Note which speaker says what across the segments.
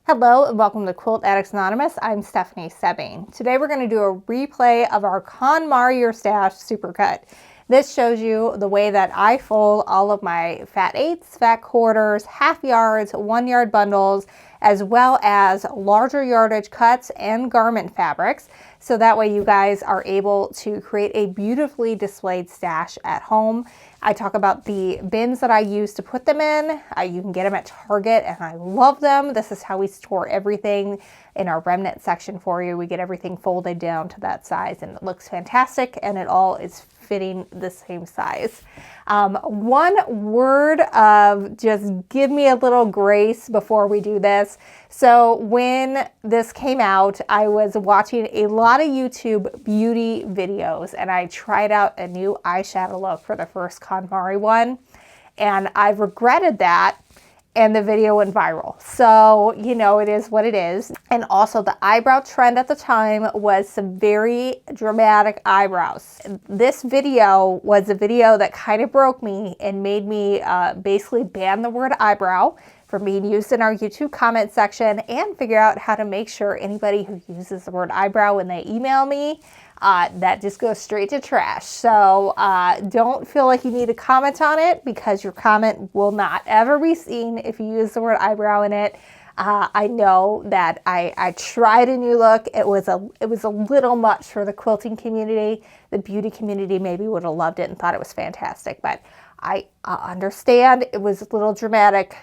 Speaker 1: Hello and welcome to Quilt Addicts Anonymous. I'm Stephanie Soebbing. Today we're going to do a replay of our KonMari Your Stash supercut. This shows you the way that I fold all of my fat eighths, fat quarters, half yards, 1 yard bundles, as well as larger yardage cuts and garment fabrics. So that way you guys are able to create a beautifully displayed stash at home. I talk about the bins that I use to put them in. You can get them at Target and I love them. This is how we store everything in our remnant section for you. We get everything folded down to that size and it looks fantastic and it all is fitting the same size. One word of just give me a little grace before we do this. So when this came out, I was watching a lot of YouTube beauty videos and I tried out a new eyeshadow look for the first KonMari one. And I've regretted that. And the video went viral. So, you know, it is what it is. And also the eyebrow trend at the time was some very dramatic eyebrows. This video was a video that kind of broke me and made me basically ban the word eyebrow from being used in our YouTube comment section and figure out how to make sure anybody who uses the word eyebrow when they email me, that just goes straight to trash. So don't feel like you need to comment on it because your comment will not ever be seen if you use the word eyebrow in it. I know that I tried a new look. It was a little much for the quilting community. The beauty community maybe would have loved it and thought it was fantastic, but I understand it was a little dramatic.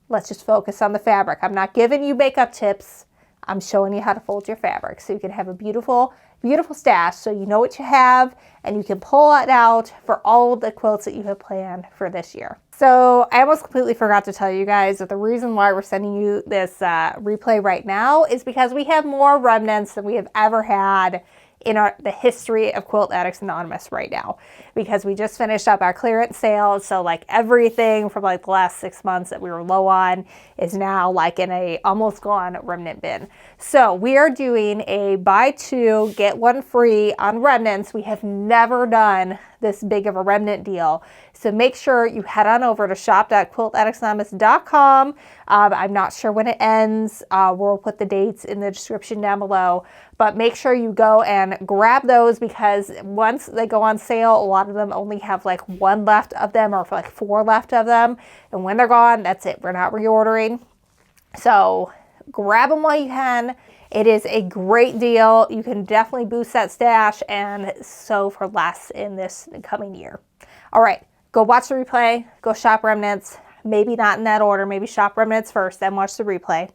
Speaker 1: Let's just focus on the fabric. I'm not giving you makeup tips. I'm showing you how to fold your fabric so you can have a beautiful, beautiful stash so you know what you have and you can pull it out for all of the quilts that you have planned for this year. So I almost completely forgot to tell you guys that the reason why we're sending you this replay right now is because we have more remnants than we have ever had in the history of Quilt Addicts Anonymous right now, because we just finished up our clearance sale. So like everything from like the last 6 months that we were low on is now like in a almost gone remnant bin. So we are doing a buy two, get one free on remnants. We have never done this big of a remnant deal. So make sure you head on over to shop.quiltaddictsanonymous.com. I'm not sure when it ends. We'll put the dates in the description down below, but make sure you go and grab those because once they go on sale, a lot of them only have like 1 left of them or like 4 left of them. And when they're gone, that's it. We're not reordering. So grab them while you can. It is a great deal. You can definitely boost that stash and sew for less in this coming year. All right, go watch the replay, go shop remnants, maybe not in that order, maybe shop remnants first, then watch the replay,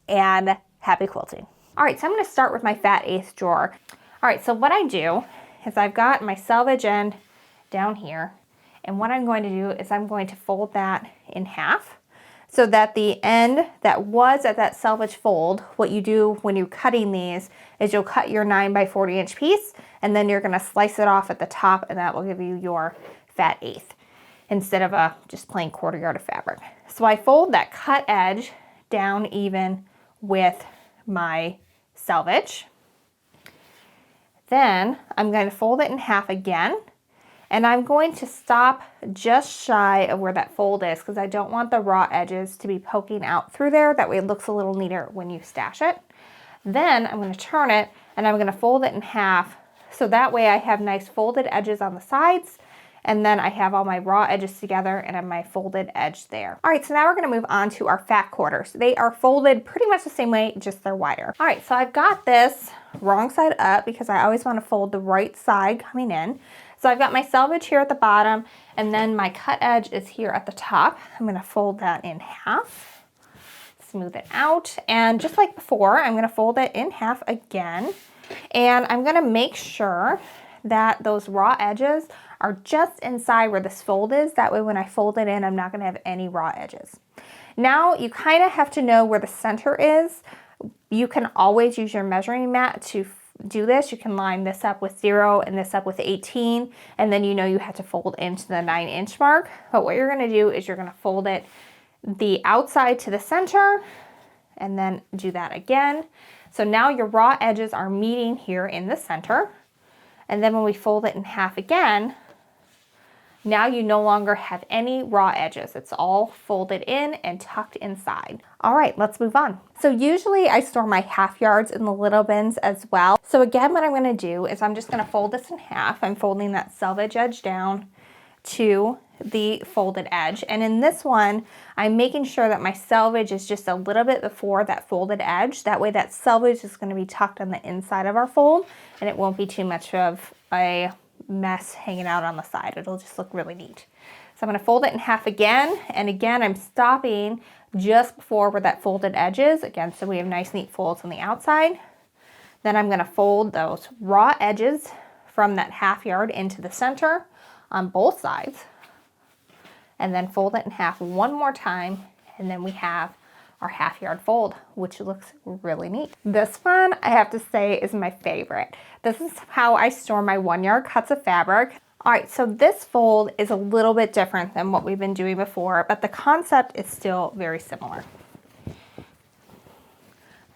Speaker 1: and happy quilting. All right, so I'm gonna start with my fat eighth drawer. All right, so what I do is I've got my selvage end down here, and what I'm going to do is I'm going to fold that in half, so that the end that was at that selvage fold, what you do when you're cutting these is you'll cut your 9 by 40 inch piece and then you're gonna slice it off at the top and that will give you your fat eighth instead of a just plain 1/4 yard of fabric. So I fold that cut edge down even with my selvage. Then I'm going to fold it in half again. And I'm going to stop just shy of where that fold is because I don't want the raw edges to be poking out through there. That way it looks a little neater when you stash it. Then I'm going to turn it and I'm going to fold it in half. So that way I have nice folded edges on the sides. And then I have all my raw edges together and I have my folded edge there. All right, so now we're going to move on to our fat quarters. They are folded pretty much the same way, just they're wider. All right, so I've got this wrong side up because I always want to fold the right side coming in. So I've got my selvage here at the bottom and then my cut edge is here at the top. I'm going to fold that in half, smooth it out. And just like before, I'm going to fold it in half again. And I'm going to make sure that those raw edges are just inside where this fold is. That way when I fold it in, I'm not going to have any raw edges. Now you kind of have to know where the center is. You can always use your measuring mat to do this. You can line this up with 0 and this up with 18, and then you know you have to fold into the 9 inch mark. But what you're going to do is you're going to fold it the outside to the center and then do that again. So now your raw edges are meeting here in the center. And then when we fold it in half again, Now you no longer have any raw edges. It's all folded in and tucked inside. All right, let's move on. So usually I store my half yards in the little bins as well. So again, what I'm gonna do is I'm just gonna fold this in half. I'm folding that selvage edge down to the folded edge. And in this one, I'm making sure that my selvage is just a little bit before that folded edge. That way that selvage is going to be tucked on the inside of our fold and it won't be too much of a mess hanging out on the side. It'll just look really neat. So I'm going to fold it in half again. And again, I'm stopping just before where that folded edge is. Again, so we have nice neat folds on the outside. Then I'm going to fold those raw edges from that half yard into the center on both sides, and then fold it in half one more time, and then we have our half yard fold, which looks really neat. This one, I have to say, is my favorite. This is how I store my 1 yard cuts of fabric. All right, so this fold is a little bit different than what we've been doing before, but the concept is still very similar.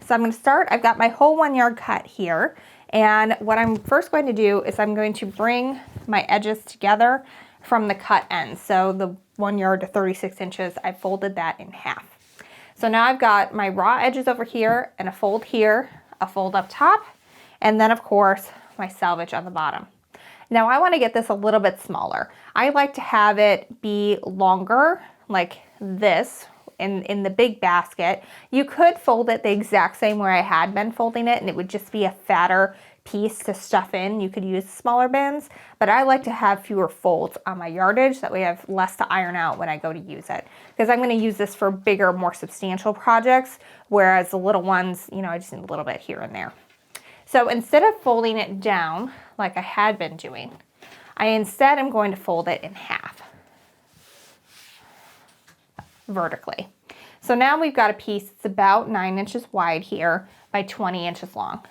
Speaker 1: So I'm going to start, I've got my whole 1 yard cut here, and what I'm first going to do is I'm going to bring my edges together from the cut end. So the 1 yard to 36 inches, I folded that in half. So now I've got my raw edges over here and a fold here, a fold up top, and then of course my selvage on the bottom. Now I want to get this a little bit smaller. I like to have it be longer like this in the big basket. You could fold it the exact same way I had been folding it and it would just be a fatter piece to stuff in. You could use smaller bins, but I like to have fewer folds on my yardage. That way I have less to iron out when I go to use it. Because I'm going to use this for bigger, more substantial projects, whereas the little ones, you know, I just need a little bit here and there. So instead of folding it down like I had been doing, I instead am going to fold it in half vertically. So now we've got a piece that's about 9 inches wide here by 20 inches long.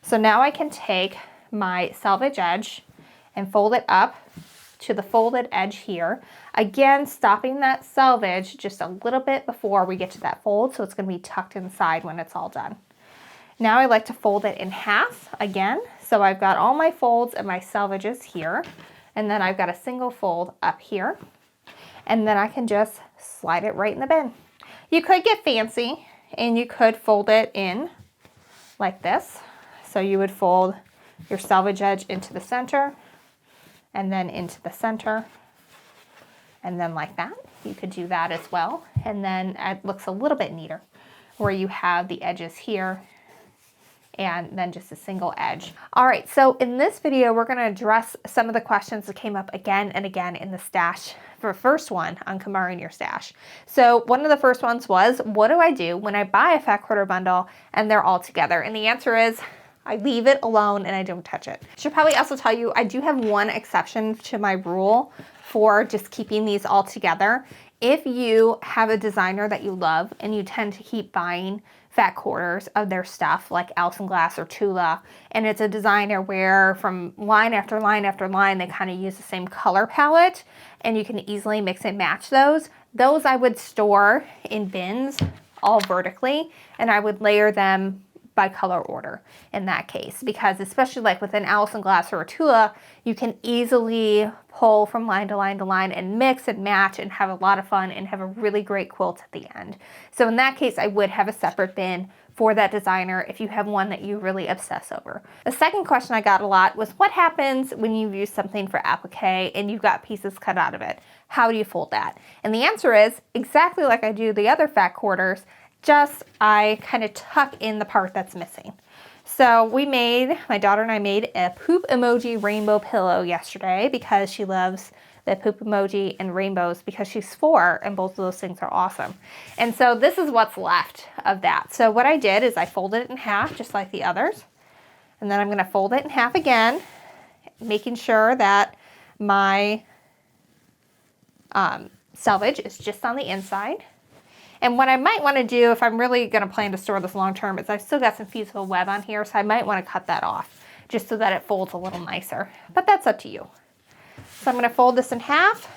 Speaker 1: So now I can take my selvage edge and fold it up to the folded edge here. Again, stopping that selvage just a little bit before we get to that fold, so it's going to be tucked inside when it's all done. Now I like to fold it in half again. So I've got all my folds and my selvages here, and then I've got a single fold up here, and then I can just slide it right in the bin. You could get fancy and you could fold it in like this. So you would fold your selvage edge into the center and then into the center and then like that. You could do that as well. And then it looks a little bit neater where you have the edges here and then just a single edge. All right, so in this video, we're gonna address some of the questions that came up again and again in the stash for first one on KonMari Your Stash. So one of the first ones was, what do I do when I buy a fat quarter bundle and they're all together? And the answer is, I leave it alone and I don't touch it. I should probably also tell you, I do have one exception to my rule for just keeping these all together. If you have a designer that you love and you tend to keep buying fat quarters of their stuff like Glass or Tula, and it's a designer where from line after line after line they kind of use the same color palette and you can easily mix and match those I would store in bins all vertically, and I would layer them by color order in that case, because especially like with an Glass or a Tula, you can easily pull from line to line to line and mix and match and have a lot of fun and have a really great quilt at the end. So in that case, I would have a separate bin for that designer if you have one that you really obsess over. The second question I got a lot was, what happens when you use something for applique and you've got pieces cut out of it? How do you fold that? And the answer is exactly like I do the other fat quarters, just I kind of tuck in the part that's missing. So my daughter and I made a poop emoji rainbow pillow yesterday because she loves the poop emoji and rainbows because she's 4 and both of those things are awesome. And so this is what's left of that. So what I did is I folded it in half just like the others. And then I'm gonna fold it in half again, making sure that my selvage is just on the inside. And what I might want to do if I'm really going to plan to store this long term is I've still got some fusible web on here, so I might want to cut that off just so that it folds a little nicer. But that's up to you. So I'm going to fold this in half,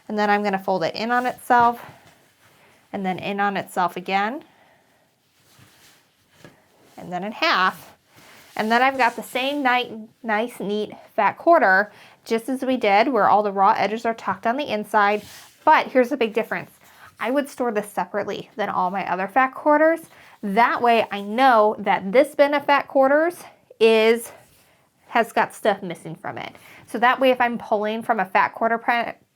Speaker 1: and then I'm going to fold it in on itself, and then in on itself again, and then in half. And then I've got the same nice, neat fat quarter, just as we did, where all the raw edges are tucked on the inside. But here's the big difference. I would store this separately than all my other fat quarters. That way I know that this bin of fat quarters has got stuff missing from it. So that way if I'm pulling from a fat quarter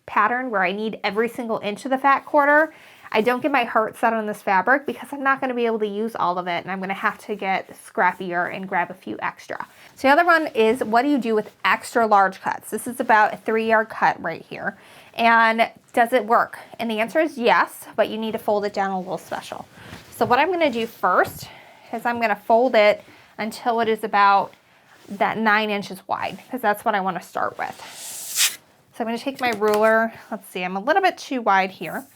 Speaker 1: pattern where I need every single inch of the fat quarter, I don't get my heart set on this fabric because I'm not going to be able to use all of it, and I'm going to have to get scrappier and grab a few extra. So the other one is, what do you do with extra large cuts? This is about a 3-yard cut right here. And does it work? And the answer is yes, but you need to fold it down a little special. So what I'm going to do first is I'm going to fold it until it is about that 9 inches wide, because that's what I want to start with. So I'm going to take my ruler. Let's see, I'm a little bit too wide here.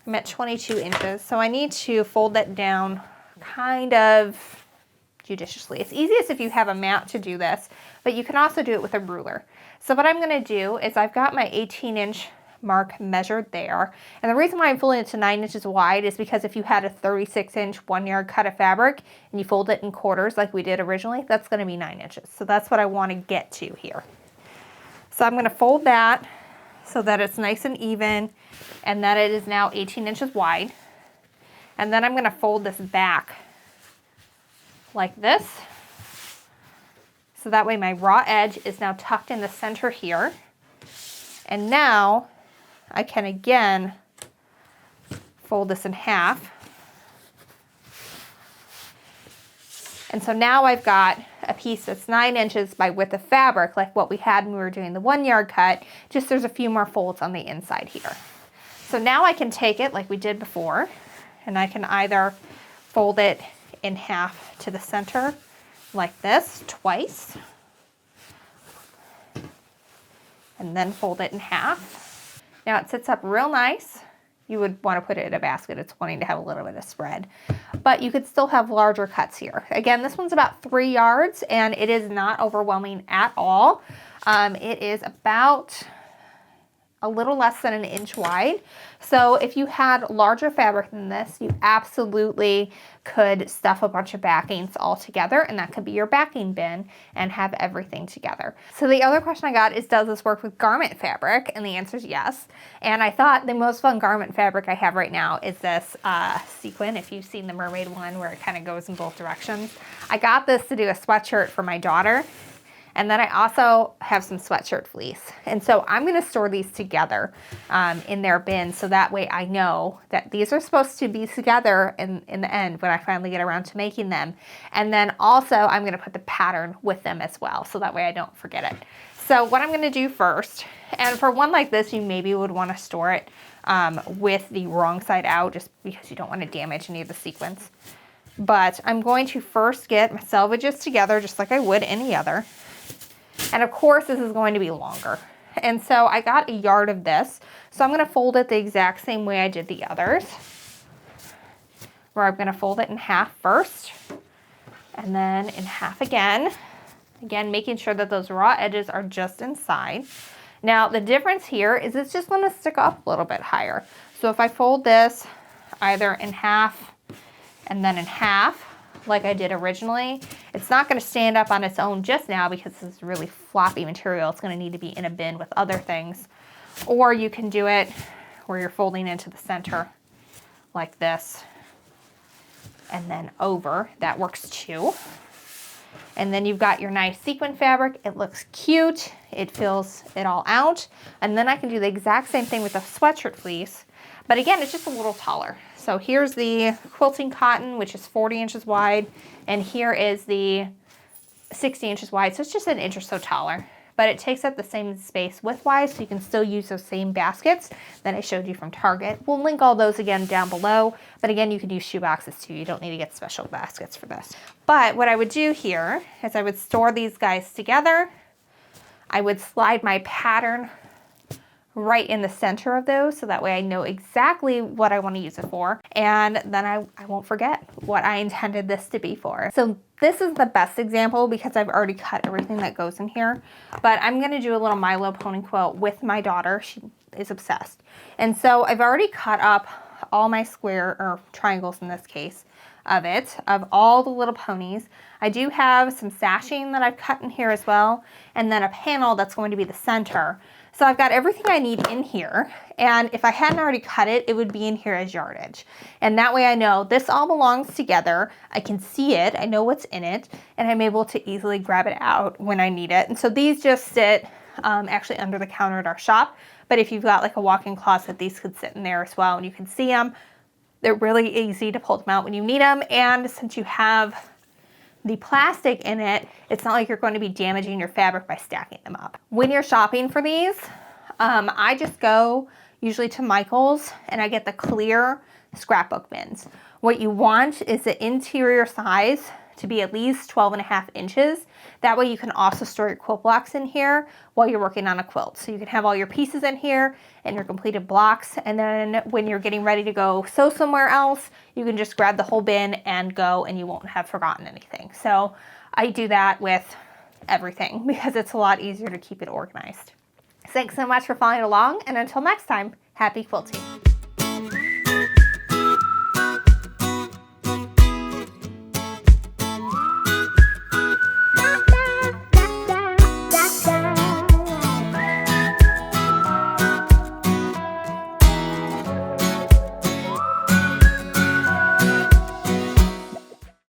Speaker 1: I'm at 22 inches, so I need to fold that down kind of judiciously. It's easiest if you have a mat to do this, but you can also do it with a ruler. So what I'm going to do is I've got my 18-inch mark measured there, and the reason why I'm folding it to 9 inches wide is because if you had a 36-inch 1-yard cut of fabric and you fold it in quarters like we did originally, that's going to be 9 inches. So that's what I want to get to here. So I'm going to fold that so that it's nice and even and that it is now 18 inches wide. And then I'm going to fold this back like this. So that way my raw edge is now tucked in the center here. And now I can again fold this in half. And so now I've got a piece that's 9 inches by width of fabric, like what we had when we were doing the 1-yard cut, just there's a few more folds on the inside here. So now I can take it like we did before, and I can either fold it in half to the center like this twice, and then fold it in half. Now it sits up real nice. You would want to put it in a basket. It's wanting to have a little bit of spread, but you could still have larger cuts here. Again, this one's about 3 yards and it is not overwhelming at all. It is about a little less than 1 inch wide. So if you had larger fabric than this, you absolutely could stuff a bunch of backings all together, and that could be your backing bin and have everything together. So the other question I got is, does this work with garment fabric? And the answer is yes. And I thought the most fun garment fabric I have right now is this sequin. If you've seen the mermaid one where it kind of goes in both directions. I got this to do a sweatshirt for my daughter. And then I also have some sweatshirt fleece. And so I'm going to store these together in their bin, so that way I know that these are supposed to be together in the end when I finally get around to making them. And then also I'm going to put the pattern with them as well, so that way I don't forget it. So what I'm going to do first, and for one like this, you maybe would want to store it with the wrong side out, just because you don't want to damage any of the sequins. But I'm going to first get my selvages together just like I would any other. And of course, this is going to be longer. And so I got 1 yard of this. So I'm going to fold it the exact same way I did the others, where I'm going to fold it in half first and then in half again. Again, making sure that those raw edges are just inside. Now, the difference here is it's just going to stick up a little bit higher. So if I fold this either in half and then in half, like I did originally, it's not going to stand up on its own just now because this is really floppy material. It's going to need to be in a bin with other things. Or you can do it where you're folding into the center like this and then over. That works too. And then you've got your nice sequin fabric. It looks cute. It fills it all out. And then I can do the exact same thing with the sweatshirt fleece. But again, it's just a little taller. So here's the quilting cotton, which is 40 inches wide, and here is the 60 inches wide. So it's just 1 inch or so taller, but it takes up the same space width-wise, so you can still use those same baskets that I showed you from Target. We'll link all those again down below, but again, you can use shoe boxes too. You don't need to get special baskets for this. But what I would do here is I would store these guys together. I would slide my pattern right in the center of those, so that way I know exactly what I want to use it for, and then I won't forget what I intended this to be for. So this is the best example because I've already cut everything that goes in here, but I'm going to do a little Milo pony quilt with my daughter. She is obsessed. And so I've already cut up all my square, or triangles in this case, of it, of all the little ponies. I do have some sashing that I've cut in here as well, and then a panel that's going to be the center. So I've got everything I need in here, and if I hadn't already cut it, it would be in here as yardage. And that way I know this all belongs together, I can see it, I know what's in it, and I'm able to easily grab it out when I need it. And so these just sit actually under the counter at our shop, but if you've got like a walk-in closet, these could sit in there as well, and you can see them. They're really easy to pull them out when you need them, and since you have the plastic in it, it's not like you're going to be damaging your fabric by stacking them up. When you're shopping for these, I just go usually to Michael's and I get the clear scrapbook bins. What you want is the interior size to be at least 12.5 inches. That way you can also store your quilt blocks in here while you're working on a quilt. So you can have all your pieces in here and your completed blocks, and then when you're getting ready to go sew somewhere else, you can just grab the whole bin and go, and you won't have forgotten anything. So I do that with everything because it's a lot easier to keep it organized. Thanks so much for following along, and until next time, happy quilting.